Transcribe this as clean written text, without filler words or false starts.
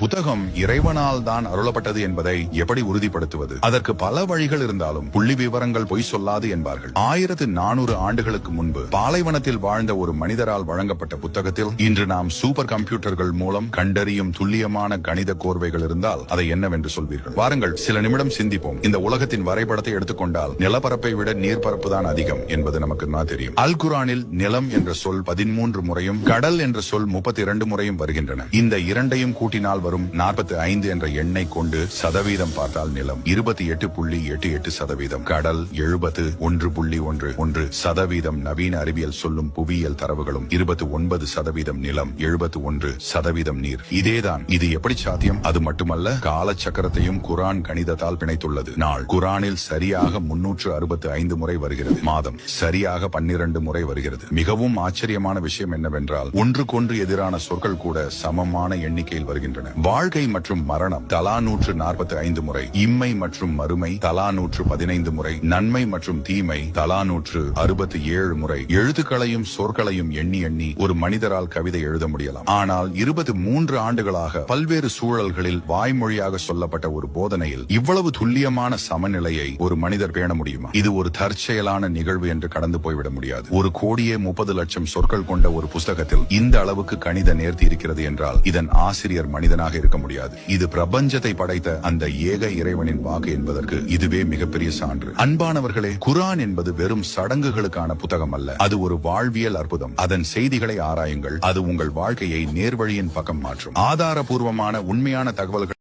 புத்தகம் இறைவனால் தான் அருளப்பட்டது என்பதை எப்படி உறுதிப்படுத்துவது? அதற்கு பல வழிகள் இருந்தாலும் புள்ளி விவரங்கள் பொய் சொல்லாது என்பார்கள். 1400 ஆண்டுகளுக்கு முன்பு பாலைவனத்தில் வாழ்ந்த ஒரு மனிதரால் வழங்கப்பட்ட புத்தகத்தில் இன்று நாம் சூப்பர் கம்ப்யூட்டர்கள் மூலம் கண்டறியும் துல்லியமான கணித கோர்வைகள் இருந்தால் அதை என்னவென்று சொல்வீர்கள்? வாருங்கள் சில நிமிடம் சிந்திப்போம். இந்த உலகத்தின் வரைபடத்தை எடுத்துக்கொண்டால் நிலப்பரப்பை விட நீர்ப்பரப்பு தான் அதிகம் என்பது நமக்கு தெரியும். அல் குரானில் நிலம் என்ற சொல் 13 முறையும் கடல் என்ற சொல் 32 முறையும் வருகின்றன. இந்த இரண்டையும் கூட்டினால் வரும் 45 என்ற எண்ணை கொண்டு சதவீதம் பார்த்தால் நிலம் 28.88%, கடல் 71.11%, நவீன அறிவியல் சொல்லும் புவியியல் தரவுகளும் 29%, நிலம் 71%, நீர். இதேதான். இது எப்படி சாத்தியம்? அது மட்டுமல்ல, காலச்சக்கரத்தையும் குரான் கணிதத்தால் பிணைத்துள்ளது. நாள் குரானில் சரியாக 365 முறை வருகிறது. மாதம் சரியாக 12 முறை வருகிறது. மிகவும் ஆச்சரியமான விஷயம் என்னவென்றால் ஒன்றுக்கொன்று எதிரான சொற்கள் கூட சமமான எண்ணிக்கையில் வருகின்றன. வாழ்க்கை மற்றும் மரணம் தலா 145 முறை, இம்மை மற்றும் மறுமை தலா 115 முறை, நன்மை மற்றும் தீமை தலா 167 முறை. எழுத்துக்களையும் சொற்களையும் எண்ணி எண்ணி ஒரு மனிதரால் கவிதை எழுத முடியலாம். ஆனால் 23 ஆண்டுகளாக பல்வேறு சூழல்களில் வாய்மொழியாக சொல்லப்பட்ட ஒரு போதனையில் இவ்வளவு துல்லியமான சமநிலையை ஒரு மனிதர் பேண முடியுமா? இது ஒரு தற்செயலான நிகழ்வு என்று கடந்து போய்விட முடியாது. 1,30,00,000 சொற்கள் கொண்ட ஒரு புஸ்தகத்தில் இந்த அளவுக்கு கணித நேர்த்தி இருக்கிறது என்றால் இதன் ஆசிரியர் மனிதனாக இருக்க முடியாது. இது பிரபஞ்சத்தை படைத்த அந்த ஏக இறைவனின் வாக்கு என்பதற்கு இதுவே மிகப்பெரிய சான்று. அன்பானவர்களே, குரான் என்பது வெறும் சடங்குகளுக்கான புத்தகம் அல்ல. அது ஒரு வாழ்வியல் அற்புதம். அதன் செய்திகளை ஆராயுங்கள். அது உங்கள் வாழ்க்கையை நேர்வழியின் பக்கம் மாற்றும். ஆதாரபூர்வமான உண்மையான தகவல்கள்